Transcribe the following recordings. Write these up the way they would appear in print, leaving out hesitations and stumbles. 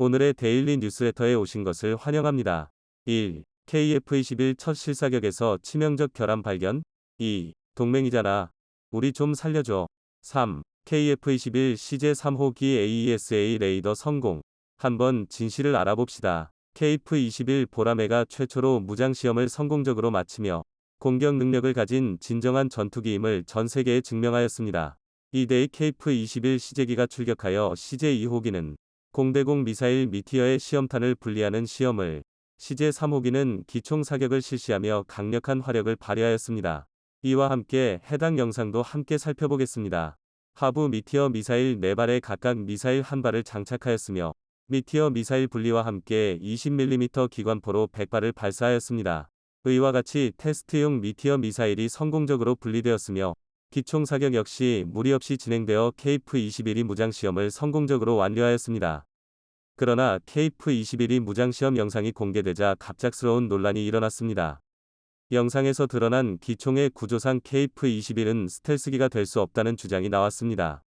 오늘의 데일리 뉴스레터에 오신 것을 환영합니다. 1. KF21 첫 실사격에서 치명적 결함 발견. 2. 동맹이잖아. 우리 좀 살려줘. 3. KF21 CJ3호기 AESA 레이더 성공. 한번 진실을 알아봅시다. KF21 보라매가 최초로 무장시험을 성공적으로 마치며 공격 능력을 가진 진정한 전투기임을 전 세계에 증명하였습니다. 이대의 KF21 시제기가 출격하여 CJ2호기는 공대공 미사일 미티어의 시험탄을 분리하는 시험을, CJ3호기는 기총 사격을 실시하며 강력한 화력을 발휘하였습니다. 이와 함께 해당 영상도 함께 살펴보겠습니다. 하부 미티어 미사일 4발에 각각 미사일 1발을 장착하였으며 미티어 미사일 분리와 함께 20mm 기관포로 100발을 발사하였습니다. 이와 같이 테스트용 미티어 미사일이 성공적으로 분리되었으며 기총 사격 역시 무리 없이 진행되어 KF21이 무장시험을 성공적으로 완료하였습니다. 그러나 KF21이 무장시험 영상이 공개되자 갑작스러운 논란이 일어났습니다. 영상에서 드러난 기총의 구조상 KF21은 스텔스기가 될 수 없다는 주장이 나왔습니다.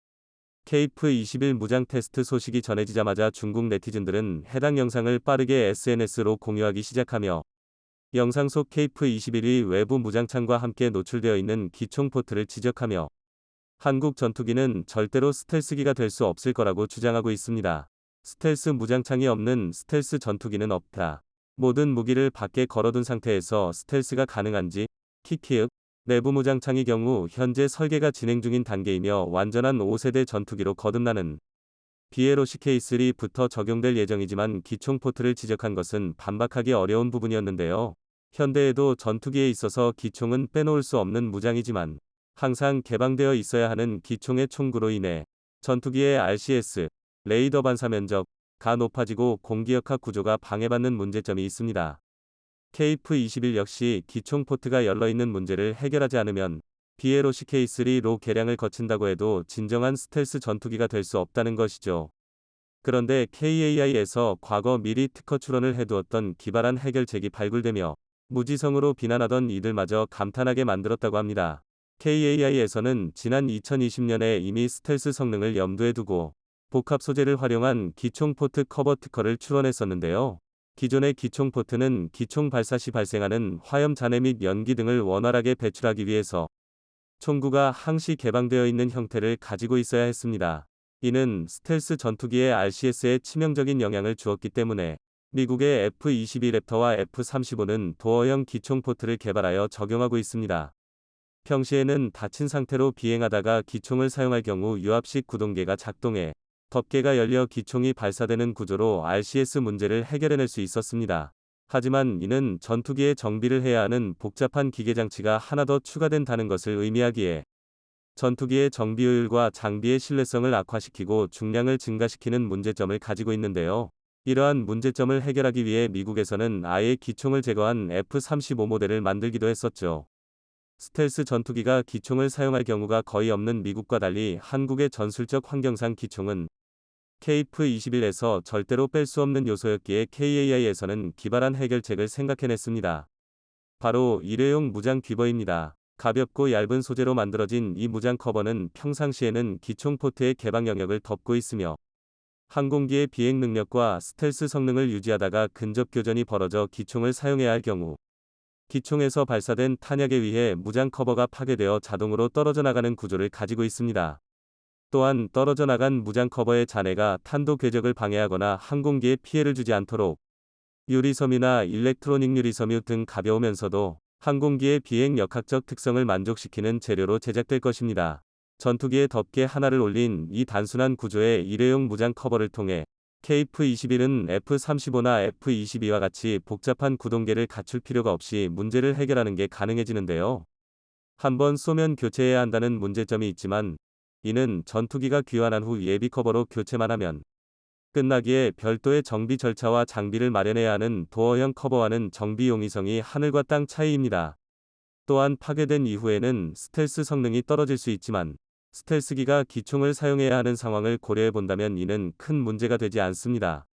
KF21 무장 테스트 소식이 전해지자마자 중국 네티즌들은 해당 영상을 빠르게 SNS로 공유하기 시작하며 영상 속 KF21이 외부 무장창과 함께 노출되어 있는 기총 포트를 지적하며 한국 전투기는 절대로 스텔스기가 될 수 없을 거라고 주장하고 있습니다. 스텔스 무장창이 없는 스텔스 전투기는 없다. 모든 무기를 밖에 걸어둔 상태에서 스텔스가 가능한지. 키키윽. 내부 무장창의 경우 현재 설계가 진행 중인 단계이며 완전한 5세대 전투기로 거듭나는 비에로시 K3부터 적용될 예정이지만 기총 포트를 지적한 것은 반박하기 어려운 부분이었는데요. 현대에도 전투기에 있어서 기총은 빼놓을 수 없는 무장이지만 항상 개방되어 있어야 하는 기총의 총구로 인해 전투기의 RCS, 레이더 반사 면적가 높아지고 공기역학 구조가 방해받는 문제점이 있습니다. KF21 역시 기총 포트가 열려있는 문제를 해결하지 않으면 비에로시 K3로 개량을 거친다고 해도 진정한 스텔스 전투기가 될 수 없다는 것이죠. 그런데 KAI에서 과거 미리 특허 출원을 해두었던 기발한 해결책이 발굴되며 무지성으로 비난하던 이들마저 감탄하게 만들었다고 합니다. KAI에서는 지난 2020년에 이미 스텔스 성능을 염두에 두고 복합 소재를 활용한 기총 포트 커버 특허를 출원했었는데요. 기존의 기총 포트는 기총 발사 시 발생하는 화염 잔해 및 연기 등을 원활하게 배출하기 위해서 총구가 항시 개방되어 있는 형태를 가지고 있어야 했습니다. 이는 스텔스 전투기의 RCS에 치명적인 영향을 주었기 때문에 미국의 F-22 랩터와 F-35는 도어형 기총 포트를 개발하여 적용하고 있습니다. 평시에는 닫힌 상태로 비행하다가 기총을 사용할 경우 유압식 구동계가 작동해 덮개가 열려 기총이 발사되는 구조로 RCS 문제를 해결해낼 수 있었습니다. 하지만 이는 전투기에 정비를 해야 하는 복잡한 기계장치가 하나 더 추가된다는 것을 의미하기에 전투기의 정비효율과 장비의 신뢰성을 악화시키고 중량을 증가시키는 문제점을 가지고 있는데요. 이러한 문제점을 해결하기 위해 미국에서는 아예 기총을 제거한 F-35 모델을 만들기도 했었죠. 스텔스 전투기가 기총을 사용할 경우가 거의 없는 미국과 달리 한국의 전술적 환경상 기총은 KF-21에서 절대로 뺄 수 없는 요소였기에 KAI에서는 기발한 해결책을 생각해냈습니다. 바로 일회용 무장 귀버입니다. 가볍고 얇은 소재로 만들어진 이 무장 커버는 평상시에는 기총 포트의 개방 영역을 덮고 있으며 항공기의 비행 능력과 스텔스 성능을 유지하다가 근접 교전이 벌어져 기총을 사용해야 할 경우 기총에서 발사된 탄약에 의해 무장 커버가 파괴되어 자동으로 떨어져 나가는 구조를 가지고 있습니다. 또한 떨어져 나간 무장 커버의 잔해가 탄도 궤적을 방해하거나 항공기에 피해를 주지 않도록 유리섬유나 일렉트로닉 유리섬유 등 가벼우면서도 항공기의 비행 역학적 특성을 만족시키는 재료로 제작될 것입니다. 전투기에 덮개 하나를 올린 이 단순한 구조의 일회용 무장 커버를 통해 KF-21은 F-35나 F-22와 같이 복잡한 구동계를 갖출 필요가 없이 문제를 해결하는 게 가능해지는데요. 한번 쏘면 교체해야 한다는 문제점이 있지만 이는 전투기가 귀환한 후 예비 커버로 교체만 하면 끝나기에 별도의 정비 절차와 장비를 마련해야 하는 도어형 커버와는 정비 용이성이 하늘과 땅 차이입니다. 또한 파괴된 이후에는 스텔스 성능이 떨어질 수 있지만 스텔스기가 기총을 사용해야 하는 상황을 고려해 본다면 이는 큰 문제가 되지 않습니다.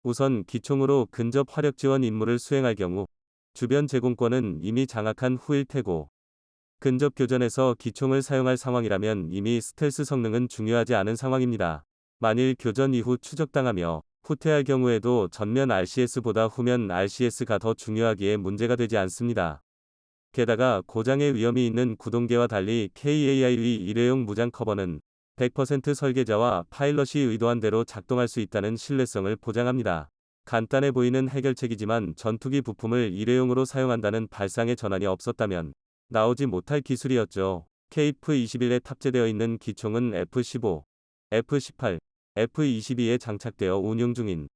우선 기총으로 근접 화력 지원 임무를 수행할 경우 주변 제공권은 이미 장악한 후일 테고 근접 교전에서 기총을 사용할 상황이라면 이미 스텔스 성능은 중요하지 않은 상황입니다. 만일 교전 이후 추적당하며 후퇴할 경우에도 전면 RCS보다 후면 RCS가 더 중요하기에 문제가 되지 않습니다. 게다가 고장의 위험이 있는 구동계와 달리 KAI의 일회용 무장 커버는 100% 설계자와 파일럿이 의도한 대로 작동할 수 있다는 신뢰성을 보장합니다. 간단해 보이는 해결책이지만 전투기 부품을 일회용으로 사용한다는 발상의 전환이 없었다면 나오지 못할 기술이었죠. KF-21에 탑재되어 있는 기총은 F-15, F-18, F-22에 장착되어 운용 중인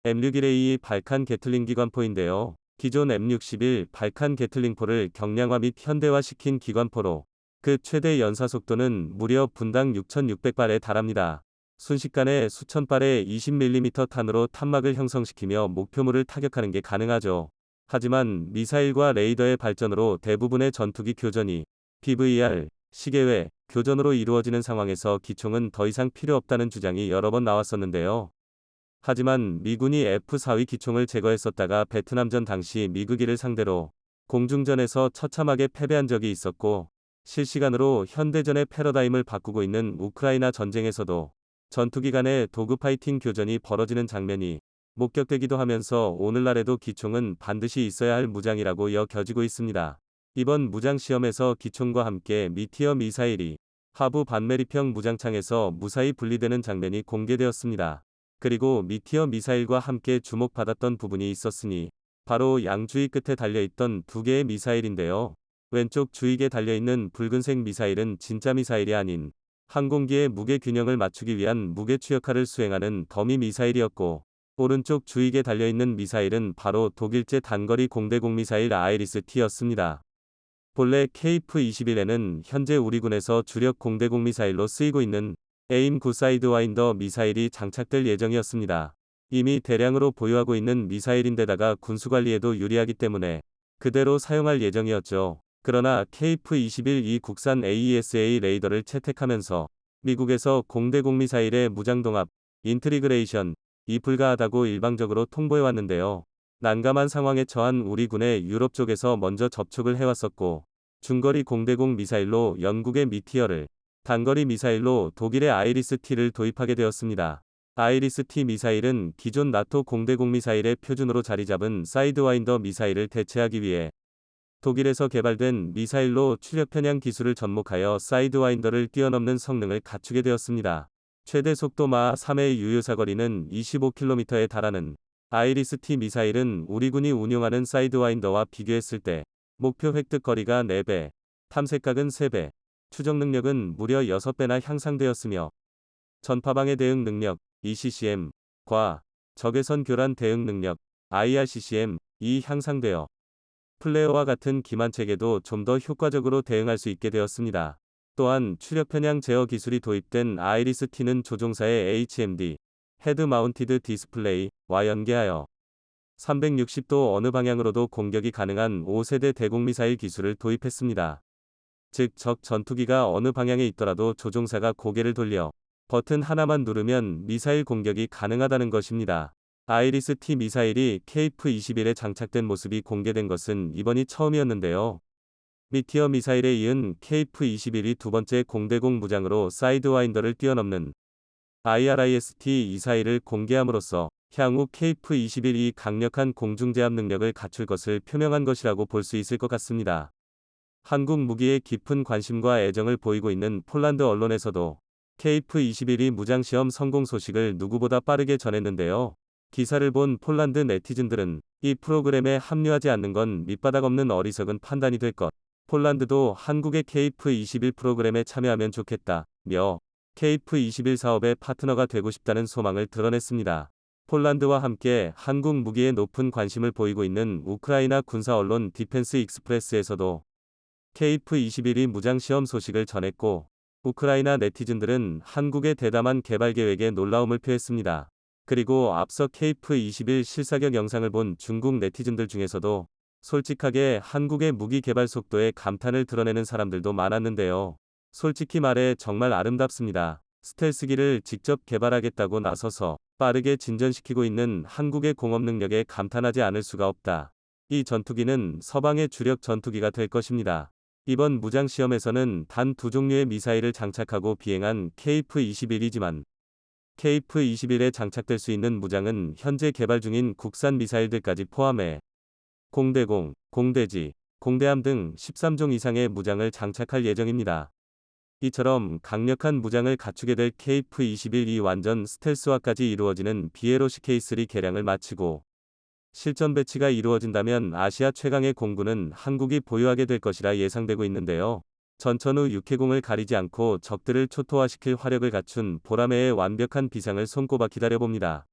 M61A2 발칸 게틀링 기관포인데요. 기존 M61 발칸 게틀링포를 경량화 및 현대화시킨 기관포로 그 최대 연사속도는 무려 분당 6,600발에 달합니다. 순식간에 수천 발의 20mm 탄으로 탄막을 형성시키며 목표물을 타격하는 게 가능하죠. 하지만 미사일과 레이더의 발전으로 대부분의 전투기 교전이 BVR, 시계외, 교전으로 이루어지는 상황에서 기총은 더 이상 필요 없다는 주장이 여러 번 나왔었는데요. 하지만 미군이 F-4위 기총을 제거했었다가 베트남전 당시 미국이를 상대로 공중전에서 처참하게 패배한 적이 있었고, 실시간으로 현대전의 패러다임을 바꾸고 있는 우크라이나 전쟁에서도 전투기 간의 도그 파이팅 교전이 벌어지는 장면이 목격되기도 하면서 오늘날에도 기총은 반드시 있어야 할 무장이라고 여겨지고 있습니다. 이번 무장시험에서 기총과 함께 미티어 미사일이 하부 반매립형 무장창에서 무사히 분리되는 장면이 공개되었습니다. 그리고 미티어 미사일과 함께 주목받았던 부분이 있었으니 바로 양주위 끝에 달려있던 두 개의 미사일인데요. 왼쪽 주익에 달려있는 붉은색 미사일은 진짜 미사일이 아닌 항공기의 무게 균형을 맞추기 위한 무게추 역할을 수행하는 더미 미사일이었고, 오른쪽 주익에 달려있는 미사일은 바로 독일제 단거리 공대공 미사일 아이리스-T였습니다. 본래 KF-21에는 현재 우리 군에서 주력 공대공 미사일로 쓰이고 있는 에임-9 사이드와인더 미사일이 장착될 예정이었습니다. 이미 대량으로 보유하고 있는 미사일인데다가 군수관리에도 유리하기 때문에 그대로 사용할 예정이었죠. 그러나 KF-21이 국산 AESA 레이더를 채택하면서 미국에서 공대공 미사일의 무장동합, 인트리그레이션이 불가하다고 일방적으로 통보해왔는데요. 난감한 상황에 처한 우리 군의 유럽 쪽에서 먼저 접촉을 해왔었고, 중거리 공대공 미사일로 영국의 미티어를, 단거리 미사일로 독일의 아이리스-T를 도입하게 되었습니다. 아이리스-T 미사일은 기존 나토 공대공 미사일의 표준으로 자리잡은 사이드와인더 미사일을 대체하기 위해 독일에서 개발된 미사일로 추력 편향 기술을 접목하여 사이드와인더를 뛰어넘는 성능을 갖추게 되었습니다. 최대 속도 마 3의 유효사거리는 25km에 달하는 아이리스-T 미사일은 우리 군이 운용하는 사이드와인더와 비교했을 때 목표 획득 거리가 4배, 탐색각은 3배, 추적 능력은 무려 6배나 향상되었으며 전파방해 대응 능력 ECCM과 적외선 교란 대응 능력 IRCCM이 향상되어 플레어와 같은 기만체계도 좀 더 효과적으로 대응할 수 있게 되었습니다. 또한 추력 편향 제어 기술이 도입된 아이리스-T는 조종사의 HMD 헤드 마운티드 디스플레이와 연계하여 360도 어느 방향으로도 공격이 가능한 5세대 대공미사일 기술을 도입했습니다. 즉 적 전투기가 어느 방향에 있더라도 조종사가 고개를 돌려 버튼 하나만 누르면 미사일 공격이 가능하다는 것입니다. 아이리스-T 미사일이 KF-21에 장착된 모습이 공개된 것은 이번이 처음이었는데요. 미티어 미사일에 이은 KF-21이 두 번째 공대공 무장으로 사이드와인더를 뛰어넘는 IRIS-T 미사일을 공개함으로써 향후 KF-21이 강력한 공중제압 능력을 갖출 것을 표명한 것이라고 볼 수 있을 것 같습니다. 한국 무기에 깊은 관심과 애정을 보이고 있는 폴란드 언론에서도 KF-21이 무장시험 성공 소식을 누구보다 빠르게 전했는데요. 기사를 본 폴란드 네티즌들은 이 프로그램에 합류하지 않는 건 밑바닥 없는 어리석은 판단이 될 것, 폴란드도 한국의 KF-21 프로그램에 참여하면 좋겠다며 KF-21 사업의 파트너가 되고 싶다는 소망을 드러냈습니다. 폴란드와 함께 한국 무기에 높은 관심을 보이고 있는 우크라이나 군사 언론 디펜스 익스프레스에서도 KF-21이 무장시험 소식을 전했고, 우크라이나 네티즌들은 한국의 대담한 개발 계획에 놀라움을 표했습니다. 그리고 앞서 KF-21 실사격 영상을 본 중국 네티즌들 중에서도 솔직하게 한국의 무기 개발 속도에 감탄을 드러내는 사람들도 많았는데요. 솔직히 말해 정말 아름답습니다. 스텔스기를 직접 개발하겠다고 나서서 빠르게 진전시키고 있는 한국의 공업 능력에 감탄하지 않을 수가 없다. 이 전투기는 서방의 주력 전투기가 될 것입니다. 이번 무장시험에서는 단 두 종류의 미사일을 장착하고 비행한 KF-21이지만 KF-21에 장착될 수 있는 무장은 현재 개발 중인 국산 미사일들까지 포함해 공대공, 공대지, 공대함 등 13종 이상의 무장을 장착할 예정입니다. 이처럼 강력한 무장을 갖추게 될 KF-21이 완전 스텔스화까지 이루어지는 비에로시 K3 개량을 마치고 실전 배치가 이루어진다면 아시아 최강의 공군은 한국이 보유하게 될 것이라 예상되고 있는데요. 전천후 육해공을 가리지 않고 적들을 초토화시킬 화력을 갖춘 보라매의 완벽한 비상을 손꼽아 기다려봅니다.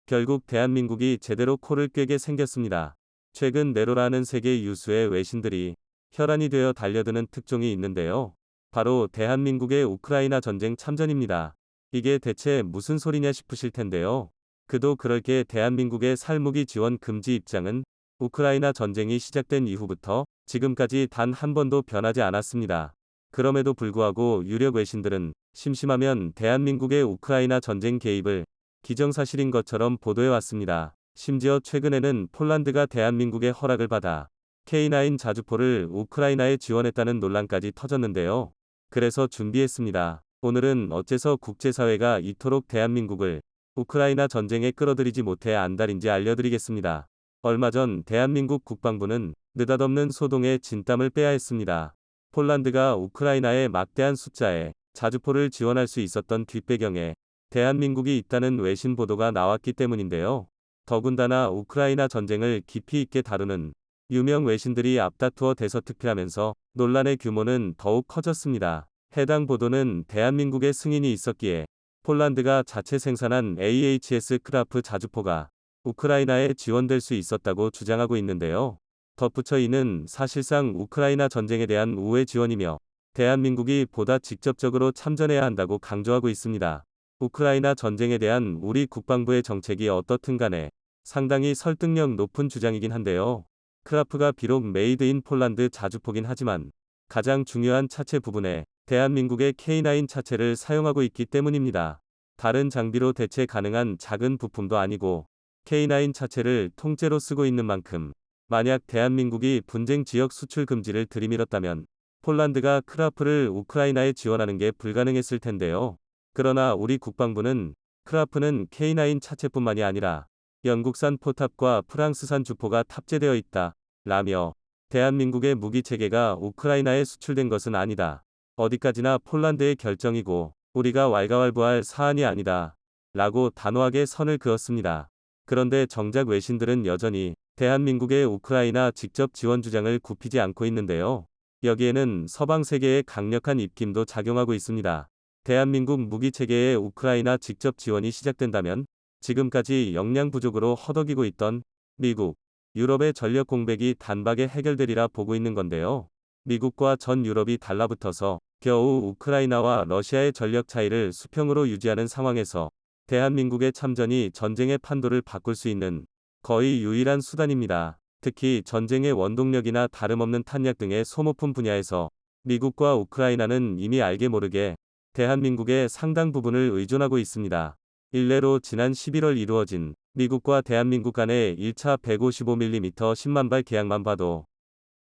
결국 대한민국이 제대로 코를 꿰게 생겼습니다. 최근 네로라는 세계 유수의 외신들이 혈안이 되어 달려드는 특종이 있는데요. 바로 대한민국의 우크라이나 전쟁 참전입니다. 이게 대체 무슨 소리냐 싶으실 텐데요. 그도 그럴 게 대한민국의 살무기 지원 금지 입장은 우크라이나 전쟁이 시작된 이후부터 지금까지 단 한 번도 변하지 않았습니다. 그럼에도 불구하고 유력 외신들은 심심하면 대한민국의 우크라이나 전쟁 개입을 기정사실인 것처럼 보도해왔습니다. 심지어 최근에는 폴란드가 대한민국의 허락을 받아 K9 자주포를 우크라이나에 지원했다는 논란까지 터졌는데요. 그래서 준비했습니다. 오늘은 어째서 국제사회가 이토록 대한민국을 우크라이나 전쟁에 끌어들이지 못해 안달인지 알려드리겠습니다. 얼마 전 대한민국 국방부는 느닷없는 소동에 진땀을 빼야 했습니다. 폴란드가 우크라이나에 막대한 숫자의 자주포를 지원할 수 있었던 뒷배경에 대한민국이 있다는 외신 보도가 나왔기 때문인데요. 더군다나 우크라이나 전쟁을 깊이 있게 다루는 유명 외신들이 앞다투어 대서특필하면서 논란의 규모는 더욱 커졌습니다. 해당 보도는 대한민국의 승인이 있었기에 폴란드가 자체 생산한 AHS 크라프 자주포가 우크라이나에 지원될 수 있었다고 주장하고 있는데요. 덧붙여 이는 사실상 우크라이나 전쟁에 대한 우회 지원이며 대한민국이 보다 직접적으로 참전해야 한다고 강조하고 있습니다. 우크라이나 전쟁에 대한 우리 국방부의 정책이 어떻든 간에 상당히 설득력 높은 주장이긴 한데요. 크라프가 비록 메이드 인 폴란드 자주포긴 하지만 가장 중요한 차체 부분에 대한민국의 K9 차체를 사용하고 있기 때문입니다. 다른 장비로 대체 가능한 작은 부품도 아니고 K9 차체를 통째로 쓰고 있는 만큼 만약 대한민국이 분쟁 지역 수출 금지를 들이밀었다면 폴란드가 크라프를 우크라이나에 지원하는 게 불가능했을 텐데요. 그러나 우리 국방부는 크라프는 K9 차체뿐만이 아니라 영국산 포탑과 프랑스산 주포가 탑재되어 있다 라며 대한민국의 무기체계가 우크라이나에 수출된 것은 아니다. 어디까지나 폴란드의 결정이고 우리가 왈가왈부할 사안이 아니다 라고 단호하게 선을 그었습니다. 그런데 정작 외신들은 여전히 대한민국의 우크라이나 직접 지원 주장을 굽히지 않고 있는데요. 여기에는 서방 세계의 강력한 입김도 작용하고 있습니다. 대한민국 무기체계의 우크라이나 직접 지원이 시작된다면 지금까지 역량 부족으로 허덕이고 있던 미국, 유럽의 전력 공백이 단박에 해결되리라 보고 있는 건데요. 미국과 전 유럽이 달라붙어서 겨우 우크라이나와 러시아의 전력 차이를 수평으로 유지하는 상황에서 대한민국의 참전이 전쟁의 판도를 바꿀 수 있는 거의 유일한 수단입니다. 특히 전쟁의 원동력이나 다름없는 탄약 등의 소모품 분야에서 미국과 우크라이나는 이미 알게 모르게 대한민국의 상당 부분을 의존하고 있습니다. 일례로 지난 11월 이루어진 미국과 대한민국 간의 1차 155mm 10만 발 계약만 봐도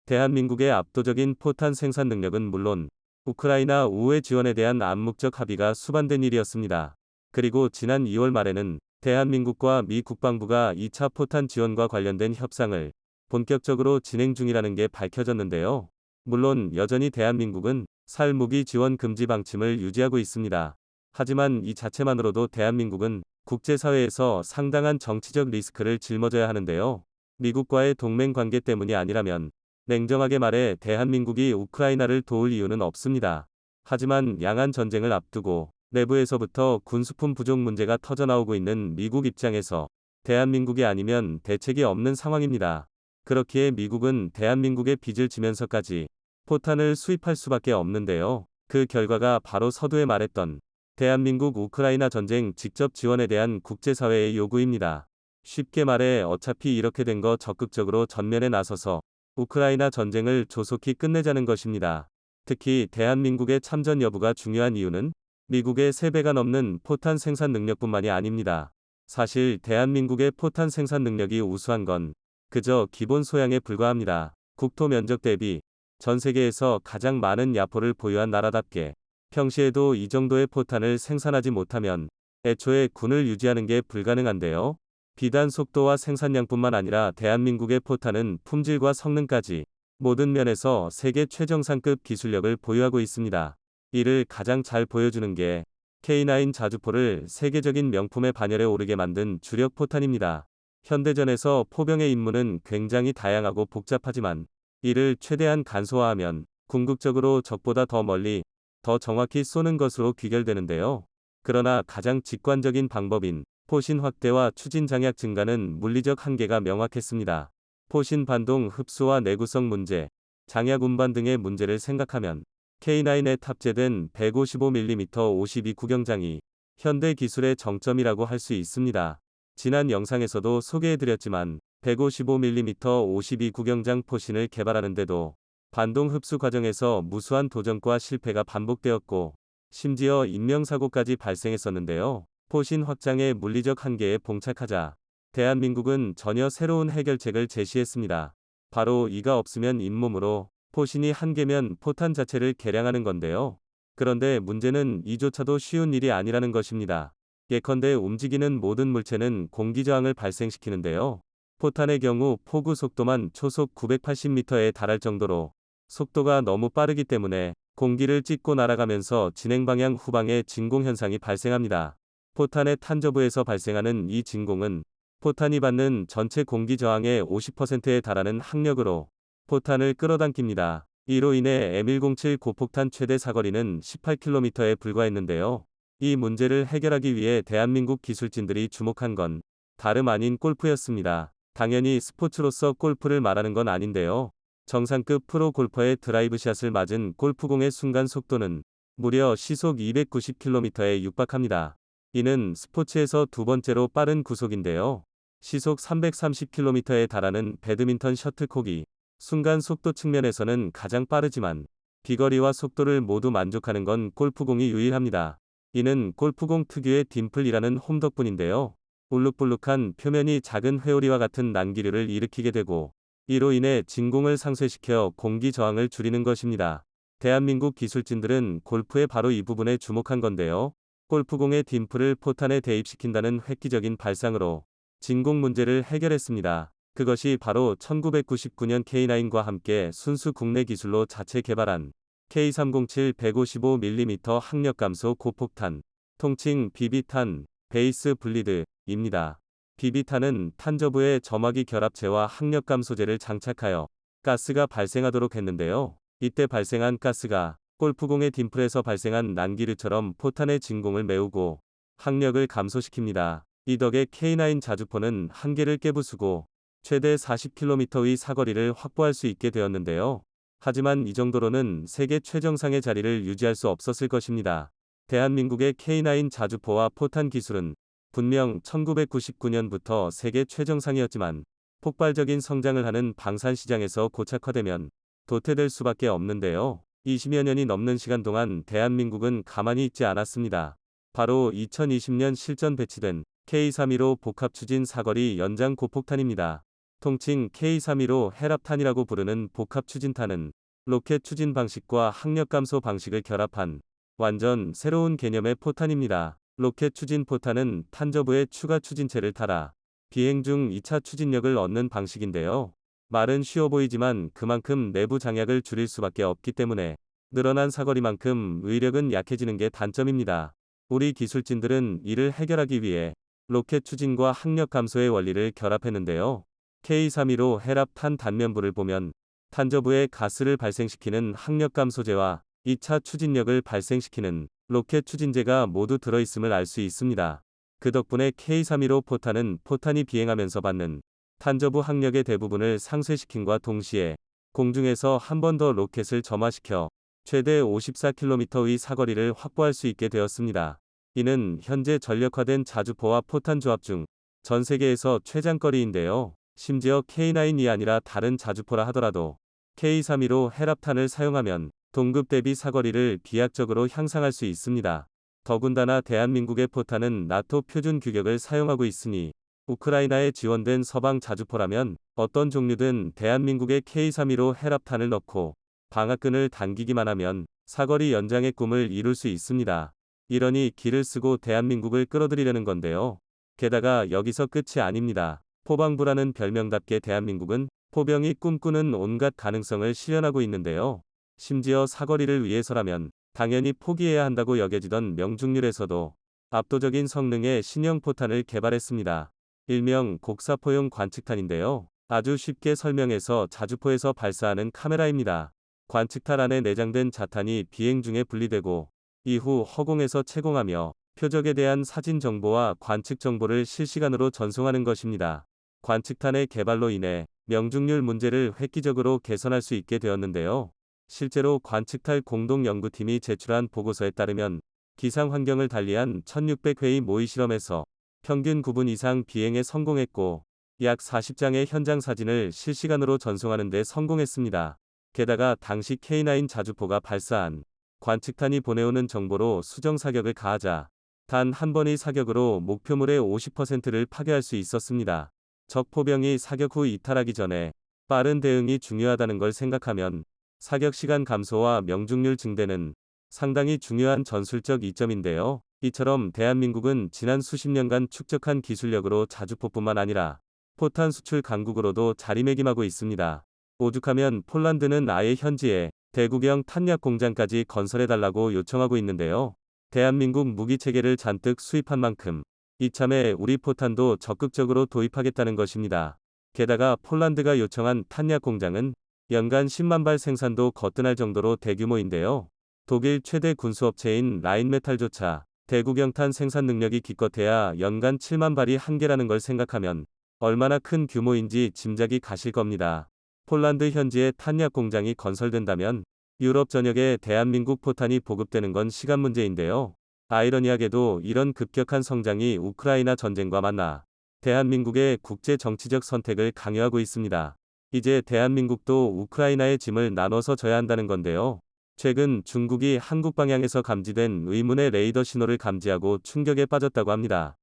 대한민국의 압도적인 포탄 생산 능력은 물론 우크라이나 우회 지원에 대한 암묵적 합의가 수반된 일이었습니다. 그리고 지난 2월 말에는 대한민국과 미 국방부가 2차 포탄 지원과 관련된 협상을 본격적으로 진행 중이라는 게 밝혀졌는데요. 물론 여전히 대한민국은 살 무기 지원 금지 방침을 유지하고 있습니다. 하지만 이 자체만으로도 대한민국은 국제사회에서 상당한 정치적 리스크를 짊어져야 하는데요. 미국과의 동맹 관계 때문이 아니라면 냉정하게 말해 대한민국이 우크라이나를 도울 이유는 없습니다. 하지만 양안 전쟁을 앞두고 내부에서부터 군수품 부족 문제가 터져나오고 있는 미국 입장에서 대한민국이 아니면 대책이 없는 상황입니다. 그렇기에 미국은 대한민국의 빚을 지면서까지 포탄을 수입할 수밖에 없는데요. 그 결과가 바로 서두에 말했던 대한민국 우크라이나 전쟁 직접 지원에 대한 국제사회의 요구입니다. 쉽게 말해 어차피 이렇게 된 거 적극적으로 전면에 나서서 우크라이나 전쟁을 조속히 끝내자는 것입니다. 특히 대한민국의 참전 여부가 중요한 이유는 미국의 3배가 넘는 포탄 생산 능력뿐만이 아닙니다. 사실 대한민국의 포탄 생산 능력이 우수한 건 그저 기본 소양에 불과합니다. 국토 면적 대비 전 세계에서 가장 많은 야포를 보유한 나라답게 평시에도 이 정도의 포탄을 생산하지 못하면 애초에 군을 유지하는 게 불가능한데요. 비단 속도와 생산량뿐만 아니라 대한민국의 포탄은 품질과 성능까지 모든 면에서 세계 최정상급 기술력을 보유하고 있습니다. 이를 가장 잘 보여주는 게 K9 자주포를 세계적인 명품의 반열에 오르게 만든 주력 포탄입니다. 현대전에서 포병의 임무는 굉장히 다양하고 복잡하지만 이를 최대한 간소화하면 궁극적으로 적보다 더 멀리, 더 정확히 쏘는 것으로 귀결되는데요. 그러나 가장 직관적인 방법인 포신 확대와 추진 장약 증가는 물리적 한계가 명확했습니다. 포신 반동 흡수와 내구성 문제, 장약 운반 등의 문제를 생각하면 K9에 탑재된 155mm 52 구경장이 현대 기술의 정점이라고 할 수 있습니다. 지난 영상에서도 소개해드렸지만 155mm 52 구경장 포신을 개발하는데도 반동 흡수 과정에서 무수한 도전과 실패가 반복되었고 심지어 인명사고까지 발생했었는데요. 포신 확장의 물리적 한계에 봉착하자 대한민국은 전혀 새로운 해결책을 제시했습니다. 바로 이가 없으면 잇몸으로 포신이 한계면 포탄 자체를 개량하는 건데요. 그런데 문제는 이조차도 쉬운 일이 아니라는 것입니다. 예컨대 움직이는 모든 물체는 공기저항을 발생시키는데요. 포탄의 경우 포구 속도만 초속 980m에 달할 정도로 속도가 너무 빠르기 때문에 공기를 찢고 날아가면서 진행 방향 후방에 진공 현상이 발생합니다. 포탄의 탄저부에서 발생하는 이 진공은 포탄이 받는 전체 공기 저항의 50%에 달하는 항력으로 포탄을 끌어당깁니다. 이로 인해 M107 고폭탄 최대 사거리는 18km에 불과했는데요. 이 문제를 해결하기 위해 대한민국 기술진들이 주목한 건 다름 아닌 골프였습니다. 당연히 스포츠로서 골프를 말하는 건 아닌데요. 정상급 프로 골퍼의 드라이브샷을 맞은 골프공의 순간 속도는 무려 시속 290km에 육박합니다. 이는 스포츠에서 두 번째로 빠른 구속인데요. 시속 330km에 달하는 배드민턴 셔틀콕이 순간 속도 측면에서는 가장 빠르지만 비거리와 속도를 모두 만족하는 건 골프공이 유일합니다. 이는 골프공 특유의 딤플이라는 홈 덕분인데요. 울룩불룩한 표면이 작은 회오리와 같은 난기류를 일으키게 되고 이로 인해 진공을 상쇄시켜 공기 저항을 줄이는 것입니다. 대한민국 기술진들은 골프의 바로 이 부분에 주목한 건데요. 골프공의 딤플을 포탄에 대입시킨다는 획기적인 발상으로 진공 문제를 해결했습니다. 그것이 바로 1999년 K9과 함께 순수 국내 기술로 자체 개발한 K307 155mm 항력 감소 고폭탄, 통칭 비비탄, 베이스 블리드입니다. 비비탄은 탄저부에 점화기 결합체와 항력 감소제를 장착하여 가스가 발생하도록 했는데요. 이때 발생한 가스가 골프공의 딤플에서 발생한 난기류처럼 포탄의 진공을 메우고 항력을 감소시킵니다. 이 덕에 K9 자주포는 한계를 깨부수고 최대 40km의 사거리를 확보할 수 있게 되었는데요. 하지만 이 정도로는 세계 최정상의 자리를 유지할 수 없었을 것입니다. 대한민국의 K9 자주포와 포탄 기술은 분명 1999년부터 세계 최정상이었지만 폭발적인 성장을 하는 방산 시장에서 고착화되면 도태될 수밖에 없는데요. 20여 년이 넘는 시간 동안 대한민국은 가만히 있지 않았습니다. 바로 2020년 실전 배치된 K315 복합추진 사거리 연장 고폭탄입니다. 통칭 K315 해랍탄이라고 부르는 복합추진탄은 로켓 추진 방식과 항력 감소 방식을 결합한 완전 새로운 개념의 포탄입니다. 로켓 추진 포탄은 탄저부에 추가 추진체를 달아 비행 중 2차 추진력을 얻는 방식인데요. 말은 쉬워 보이지만 그만큼 내부 장약을 줄일 수밖에 없기 때문에 늘어난 사거리만큼 의력은 약해지는 게 단점입니다. 우리 기술진들은 이를 해결하기 위해 로켓 추진과 항력 감소의 원리를 결합했는데요. K315 해랍탄 단면부를 보면 탄저부에 가스를 발생시키는 항력 감소제와 2차 추진력을 발생시키는 로켓 추진제가 모두 들어있음을 알 수 있습니다. 그 덕분에 K315 포탄은 포탄이 비행하면서 받는 탄저부 항력의 대부분을 상쇄시킴과 동시에 공중에서 한 번 더 로켓을 점화시켜 최대 54km의 사거리를 확보할 수 있게 되었습니다. 이는 현재 전력화된 자주포와 포탄 조합 중 전 세계에서 최장거리인데요. 심지어 K9이 아니라 다른 자주포라 하더라도 K315 해랍탄을 사용하면 동급 대비 사거리를 비약적으로 향상할 수 있습니다. 더군다나 대한민국의 포탄은 나토 표준 규격을 사용하고 있으니 우크라이나에 지원된 서방 자주포라면 어떤 종류든 대한민국의 K315 해랍탄을 넣고 방아끈을 당기기만 하면 사거리 연장의 꿈을 이룰 수 있습니다. 이러니 기를 쓰고 대한민국을 끌어들이려는 건데요. 게다가 여기서 끝이 아닙니다. 포방부라는 별명답게 대한민국은 포병이 꿈꾸는 온갖 가능성을 실현하고 있는데요. 심지어 사거리를 위해서라면 당연히 포기해야 한다고 여겨지던 명중률에서도 압도적인 성능의 신형 포탄을 개발했습니다. 일명 곡사포용 관측탄인데요. 아주 쉽게 설명해서 자주포에서 발사하는 카메라입니다. 관측탄 안에 내장된 자탄이 비행 중에 분리되고 이후 허공에서 채공하며 표적에 대한 사진 정보와 관측 정보를 실시간으로 전송하는 것입니다. 관측탄의 개발로 인해 명중률 문제를 획기적으로 개선할 수 있게 되었는데요. 실제로 관측탈 공동연구팀이 제출한 보고서에 따르면 기상 환경을 달리한 1600회의 모의 실험에서 평균 9분 이상 비행에 성공했고 약 40장의 현장 사진을 실시간으로 전송하는 데 성공했습니다. 게다가 당시 K9 자주포가 발사한 관측탄이 보내오는 정보로 수정 사격을 가하자 단 한 번의 사격으로 목표물의 50%를 파괴할 수 있었습니다. 적 포병이 사격 후 이탈하기 전에 빠른 대응이 중요하다는 걸 생각하면 사격 시간 감소와 명중률 증대는 상당히 중요한 전술적 이점인데요. 이처럼 대한민국은 지난 수십 년간 축적한 기술력으로 자주포뿐만 아니라 포탄 수출 강국으로도 자리매김하고 있습니다. 오죽하면 폴란드는 아예 현지에 대구경 탄약 공장까지 건설해달라고 요청하고 있는데요. 대한민국 무기체계를 잔뜩 수입한 만큼 이참에 우리 포탄도 적극적으로 도입하겠다는 것입니다. 게다가 폴란드가 요청한 탄약 공장은 연간 10만 발 생산도 거뜬할 정도로 대규모인데요. 독일 최대 군수업체인 라인메탈조차 대구경탄 생산 능력이 기껏해야 연간 7만 발이 한계라는 걸 생각하면 얼마나 큰 규모인지 짐작이 가실 겁니다. 폴란드 현지에 탄약 공장이 건설된다면 유럽 전역에 대한민국 포탄이 보급되는 건 시간 문제인데요. 아이러니하게도 이런 급격한 성장이 우크라이나 전쟁과 만나 대한민국의 국제 정치적 선택을 강요하고 있습니다. 이제 대한민국도 우크라이나의 짐을 나눠서 져야 한다는 건데요. 최근 중국이 한국 방향에서 감지된 의문의 레이더 신호를 감지하고 충격에 빠졌다고 합니다.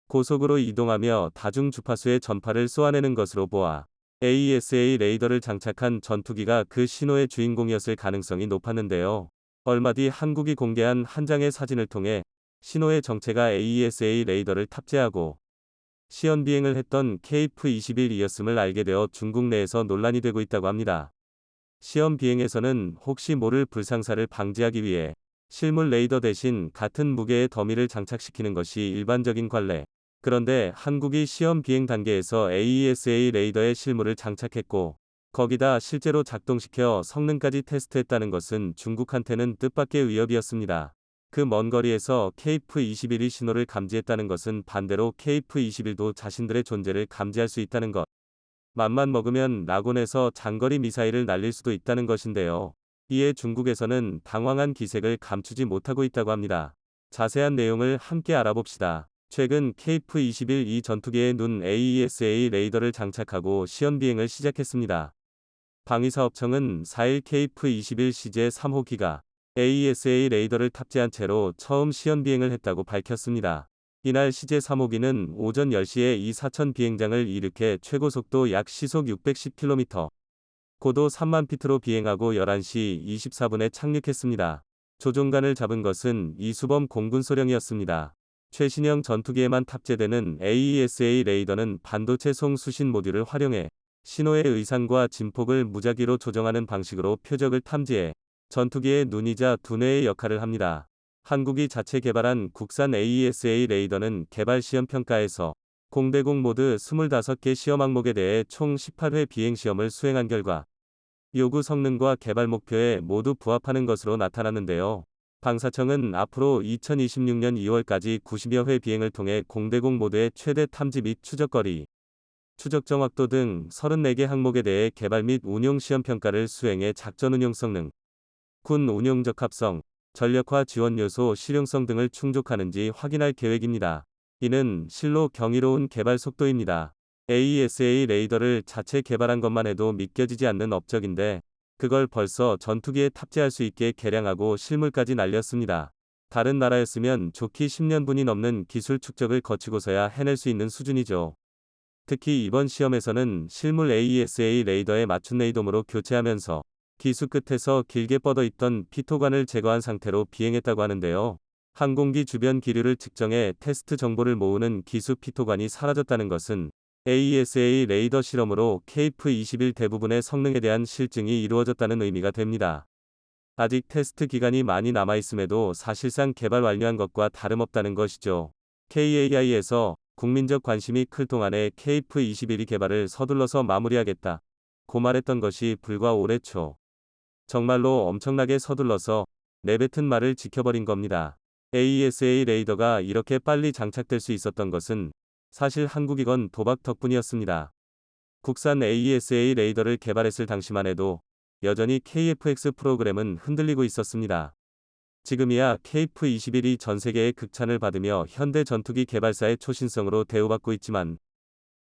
고속으로 이동하며 다중 주파수의 전파를 쏘아내는 것으로 보아 AESA 레이더를 장착한 전투기가 그 신호의 주인공이었을 가능성이 높았는데요. 얼마 뒤 한국이 공개한 한 장의 사진을 통해 신호의 정체가 AESA 레이더를 탑재하고 시연 비행을 했던 KF-21이었음을 알게 되어 중국 내에서 논란이 되고 있다고 합니다. 시험 비행에서는 혹시 모를 불상사를 방지하기 위해 실물 레이더 대신 같은 무게의 더미를 장착시키는 것이 일반적인 관례. 그런데 한국이 시험 비행 단계에서 AESA 레이더의 실물을 장착했고 거기다 실제로 작동시켜 성능까지 테스트했다는 것은 중국한테는 뜻밖의 위협이었습니다. 그 먼 거리에서 KF-21이 신호를 감지했다는 것은 반대로 KF-21도 자신들의 존재를 감지할 수 있다는 것. 맘만 먹으면 낙원에서 장거리 미사일을 날릴 수도 있다는 것인데요. 이에 중국에서는 당황한 기색을 감추지 못하고 있다고 합니다. 자세한 내용을 함께 알아봅시다. 최근 KF-21 이 전투기에 눈 AESA 레이더를 장착하고 시연 비행을 시작했습니다. 방위사업청은 4일 KF-21 CJ 3호기가 AESA 레이더를 탑재한 채로 처음 시연 비행을 했다고 밝혔습니다. 이날 CJ 3호기는 오전 10시에 이 사천 비행장을 이륙해 최고속도 약 시속 610km, 고도 3만 피트로 비행하고 11시 24분에 착륙했습니다. 조종관을 잡은 것은 이수범 공군소령이었습니다. 최신형 전투기에만 탑재되는 AESA 레이더는 반도체 송수신 모듈을 활용해 신호의 의상과 진폭을 무작위로 조정하는 방식으로 표적을 탐지해 전투기의 눈이자 두뇌의 역할을 합니다. 한국이 자체 개발한 국산 AESA 레이더는 개발 시험 평가에서 공대공 모드 25개 시험 항목에 대해 총 18회 비행 시험을 수행한 결과 요구 성능과 개발 목표에 모두 부합하는 것으로 나타났는데요. 방사청은 앞으로 2026년 2월까지 90여 회 비행을 통해 공대공 모드의 최대 탐지 및 추적거리, 추적 정확도 등 34개 항목에 대해 개발 및 운용 시험 평가를 수행해 작전 운용 성능, 군 운용 적합성, 전력화 지원 요소 실용성 등을 충족하는지 확인할 계획입니다. 이는 실로 경이로운 개발 속도입니다. AESA 레이더를 자체 개발한 것만 해도 믿겨지지 않는 업적인데 그걸 벌써 전투기에 탑재할 수 있게 개량하고 실물까지 날렸습니다. 다른 나라였으면 좋기 10년분이 넘는 기술 축적을 거치고서야 해낼 수 있는 수준이죠. 특히 이번 시험에서는 실물 AESA 레이더에 맞춘 레이돔으로 교체하면서 기수 끝에서 길게 뻗어 있던 피토관을 제거한 상태로 비행했다고 하는데요. 항공기 주변 기류를 측정해 테스트 정보를 모으는 기수 피토관이 사라졌다는 것은 AESA 레이더 실험으로 KF-21 대부분의 성능에 대한 실증이 이루어졌다는 의미가 됩니다. 아직 테스트 기간이 많이 남아있음에도 사실상 개발 완료한 것과 다름없다는 것이죠. KAI에서 국민적 관심이 클 동안에 KF-21이 개발을 서둘러서 마무리하겠다 고 말했던 것이 불과 올해 초. 정말로 엄청나게 서둘러서 내뱉은 말을 지켜버린 겁니다. AESA 레이더가 이렇게 빨리 장착될 수 있었던 것은 사실 한국이건 도박 덕분이었습니다. 국산 AESA 레이더를 개발했을 당시만 해도 여전히 KF-X 프로그램은 흔들리고 있었습니다. 지금이야 KF-21이 전 세계의 극찬을 받으며 현대 전투기 개발사의 초신성으로 대우받고 있지만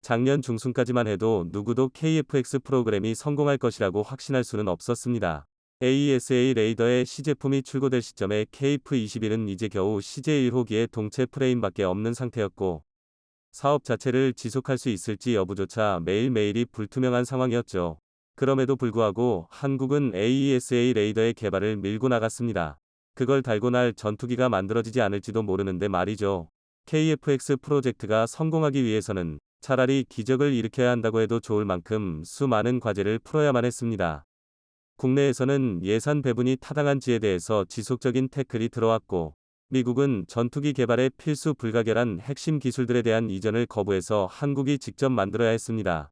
작년 중순까지만 해도 누구도 KF-X 프로그램이 성공할 것이라고 확신할 수는 없었습니다. AESA 레이더의 시제품이 출고될 시점에 KF-21은 이제 겨우 CJ 1호기의 동체 프레임밖에 없는 상태였고 사업 자체를 지속할 수 있을지 여부조차 매일매일이 불투명한 상황이었죠. 그럼에도 불구하고 한국은 AESA 레이더의 개발을 밀고 나갔습니다. 그걸 달고 날 전투기가 만들어지지 않을지도 모르는데 말이죠. KF-X 프로젝트가 성공하기 위해서는 차라리 기적을 일으켜야 한다고 해도 좋을 만큼 수많은 과제를 풀어야만 했습니다. 국내에서는 예산 배분이 타당한지에 대해서 지속적인 태클이 들어왔고 미국은 전투기 개발에 필수 불가결한 핵심 기술들에 대한 이전을 거부해서 한국이 직접 만들어야 했습니다.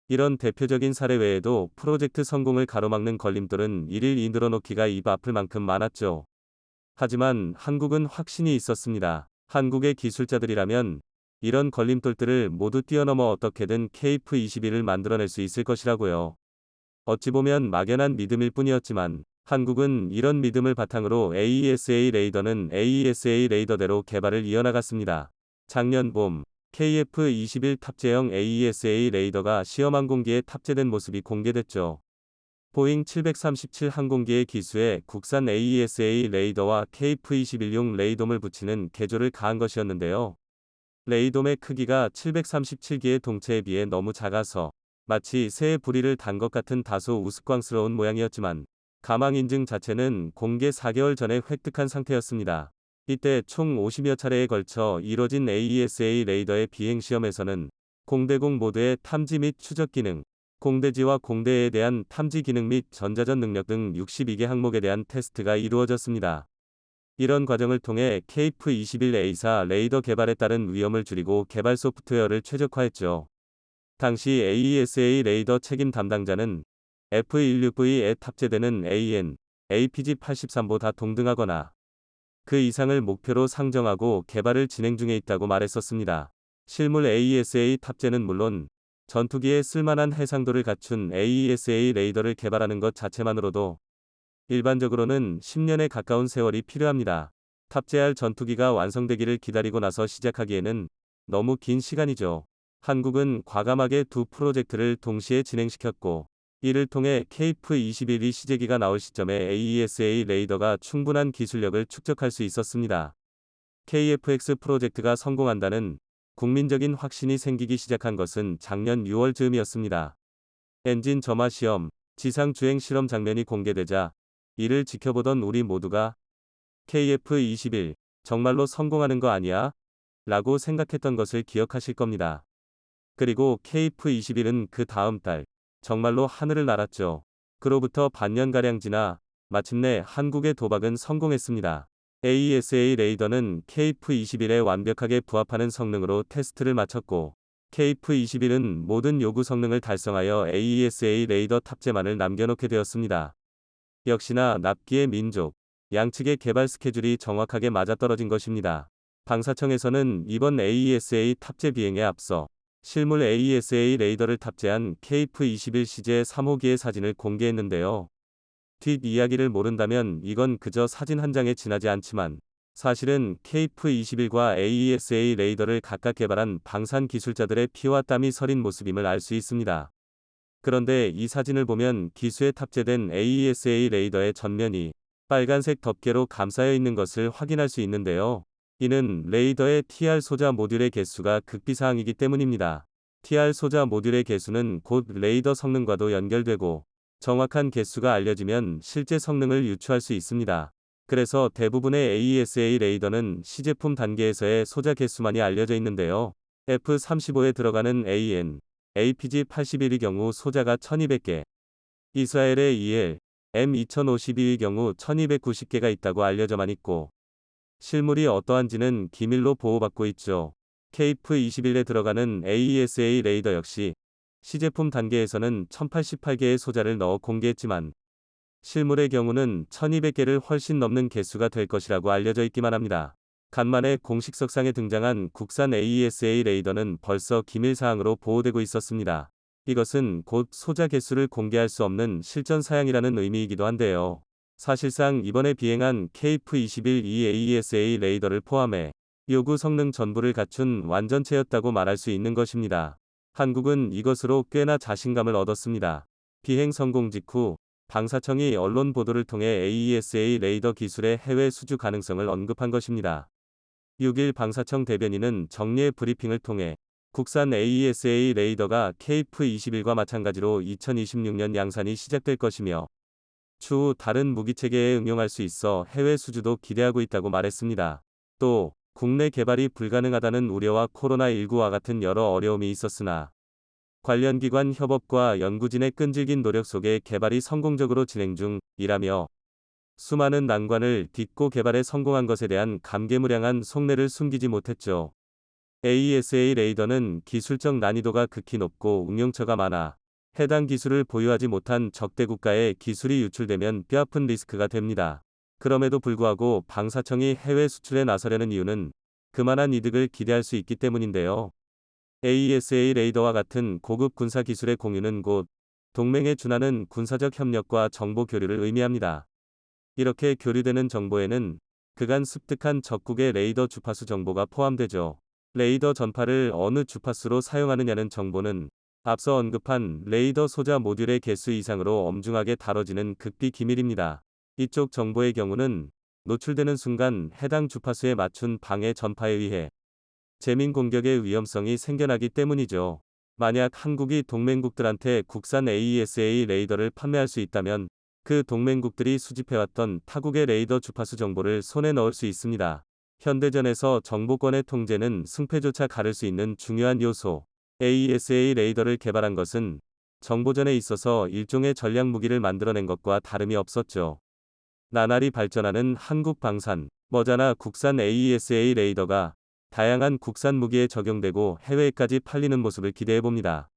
이런 대표적인 사례 외에도 프로젝트 성공을 가로막는 걸림돌은 일일 늘어놓기가 입 아플 만큼 많았죠. 하지만 한국은 확신이 있었습니다. 한국의 기술자들이라면 이런 걸림돌들을 모두 뛰어넘어 어떻게든 KF-21을 만들어낼 수 있을 것이라고요. 어찌 보면 막연한 믿음일 뿐이었지만 한국은 이런 믿음을 바탕으로 AESA 레이더는 AESA 레이더대로 개발을 이어나갔습니다. 작년 봄 KF-21 탑재형 AESA 레이더가 시험 항공기에 탑재된 모습이 공개됐죠. 보잉 737 항공기의 기수에 국산 AESA 레이더와 KF-21용 레이돔을 붙이는 개조를 가한 것이었는데요. 레이돔의 크기가 737기의 동체에 비해 너무 작아서 마치 새의 부리를 단 것 같은 다소 우스꽝스러운 모양이었지만 가망 인증 자체는 공개 4개월 전에 획득한 상태였습니다. 이때 총 50여 차례에 걸쳐 이뤄진 AESA 레이더의 비행 시험에서는 공대공 모드의 탐지 및 추적 기능, 공대지와 공대에 대한 탐지 기능 및 전자전 능력 등 62개 항목에 대한 테스트가 이루어졌습니다. 이런 과정을 통해 KF-21A사 레이더 개발에 따른 위험을 줄이고 개발 소프트웨어를 최적화했죠. 당시 AESA 레이더 책임 담당자는 F-16V에 탑재되는 AN, APG-83보다 동등하거나 그 이상을 목표로 상정하고 개발을 진행 중에 있다고 말했었습니다. 실물 AESA 탑재는 물론 전투기에 쓸만한 해상도를 갖춘 AESA 레이더를 개발하는 것 자체만으로도 일반적으로는 10년에 가까운 세월이 필요합니다. 탑재할 전투기가 완성되기를 기다리고 나서 시작하기에는 너무 긴 시간이죠. 한국은 과감하게 두 프로젝트를 동시에 진행시켰고 이를 통해 KF-21이 시제기가 나올 시점에 AESA 레이더가 충분한 기술력을 축적할 수 있었습니다. KF-X 프로젝트가 성공한다는 국민적인 확신이 생기기 시작한 것은 작년 6월 즈음이었습니다. 엔진 점화 시험, 지상 주행 실험 장면이 공개되자 이를 지켜보던 우리 모두가 KF-21 정말로 성공하는 거 아니야? 라고 생각했던 것을 기억하실 겁니다. 그리고 KF-21은 그 다음 달 정말로 하늘을 날았죠. 그로부터 반년가량 지나 마침내 한국의 도박은 성공했습니다. AESA 레이더는 KF-21에 완벽하게 부합하는 성능으로 테스트를 마쳤고 KF-21은 모든 요구 성능을 달성하여 AESA 레이더 탑재만을 남겨놓게 되었습니다. 역시나 납기의 민족, 양측의 개발 스케줄이 정확하게 맞아떨어진 것입니다. 방사청에서는 이번 AESA 탑재 비행에 앞서 실물 AESA 레이더를 탑재한 KF-21 CJ 3호기의 사진을 공개했는데요. 뒷이야기를 모른다면 이건 그저 사진 한 장에 지나지 않지만 사실은 KF-21과 AESA 레이더를 각각 개발한 방산 기술자들의 피와 땀이 서린 모습임을 알 수 있습니다. 그런데 이 사진을 보면 기수에 탑재된 AESA 레이더의 전면이 빨간색 덮개로 감싸여 있는 것을 확인할 수 있는데요. 이는 레이더의 TR 소자 모듈의 개수가 극비사항이기 때문입니다. TR 소자 모듈의 개수는 곧 레이더 성능과도 연결되고 정확한 개수가 알려지면 실제 성능을 유추할 수 있습니다. 그래서 대부분의 AESA 레이더는 시제품 단계에서의 소자 개수만이 알려져 있는데요. F-35에 들어가는 AN, APG-81의 경우 소자가 1200개, 이스라엘의 EL, M2052의 경우 1290개가 있다고 알려져만 있고, 실물이 어떠한지는 기밀로 보호받고 있죠. KF-21에 들어가는 AESA 레이더 역시 시제품 단계에서는 1088개의 소자를 넣어 공개했지만 실물의 경우는 1200개를 훨씬 넘는 개수가 될 것이라고 알려져 있기만 합니다. 간만에 공식석상에 등장한 국산 AESA 레이더는 벌써 기밀사항으로 보호되고 있었습니다. 이것은 곧 소자 개수를 공개할 수 없는 실전 사양이라는 의미이기도 한데요. 사실상 이번에 비행한 KF-21 AESA 레이더를 포함해 요구 성능 전부를 갖춘 완전체였다고 말할 수 있는 것입니다. 한국은 이것으로 꽤나 자신감을 얻었습니다. 비행 성공 직후 방사청이 언론 보도를 통해 AESA 레이더 기술의 해외 수주 가능성을 언급한 것입니다. 6일 방사청 대변인은 정례 브리핑을 통해 국산 AESA 레이더가 KF-21과 마찬가지로 2026년 양산이 시작될 것이며 추후 다른 무기체계에 응용할 수 있어 해외 수주도 기대하고 있다고 말했습니다. 또 국내 개발이 불가능하다는 우려와 코로나19와 같은 여러 어려움이 있었으나 관련 기관 협업과 연구진의 끈질긴 노력 속에 개발이 성공적으로 진행 중이라며 수많은 난관을 딛고 개발에 성공한 것에 대한 감개무량한 속내를 숨기지 못했죠. AESA 레이더는 기술적 난이도가 극히 높고 응용처가 많아 해당 기술을 보유하지 못한 적대 국가에 기술이 유출되면 뼈아픈 리스크가 됩니다. 그럼에도 불구하고 방사청이 해외 수출에 나서려는 이유는 그만한 이득을 기대할 수 있기 때문인데요. AESA 레이더와 같은 고급 군사 기술의 공유는 곧 동맹에 준하는 군사적 협력과 정보 교류를 의미합니다. 이렇게 교류되는 정보에는 그간 습득한 적국의 레이더 주파수 정보가 포함되죠. 레이더 전파를 어느 주파수로 사용하느냐는 정보는 앞서 언급한 레이더 소자 모듈의 개수 이상으로 엄중하게 다뤄지는 극비 기밀입니다. 이쪽 정보의 경우는 노출되는 순간 해당 주파수에 맞춘 방해 전파에 의해 재민 공격의 위험성이 생겨나기 때문이죠. 만약 한국이 동맹국들한테 국산 AESA 레이더를 판매할 수 있다면 그 동맹국들이 수집해왔던 타국의 레이더 주파수 정보를 손에 넣을 수 있습니다. 현대전에서 정보권의 통제는 승패조차 가를 수 있는 중요한 요소. AESA 레이더를 개발한 것은 정보전에 있어서 일종의 전략 무기를 만들어낸 것과 다름이 없었죠. 나날이 발전하는 한국 방산, 머자나 국산 AESA 레이더가 다양한 국산 무기에 적용되고 해외에까지 팔리는 모습을 기대해봅니다.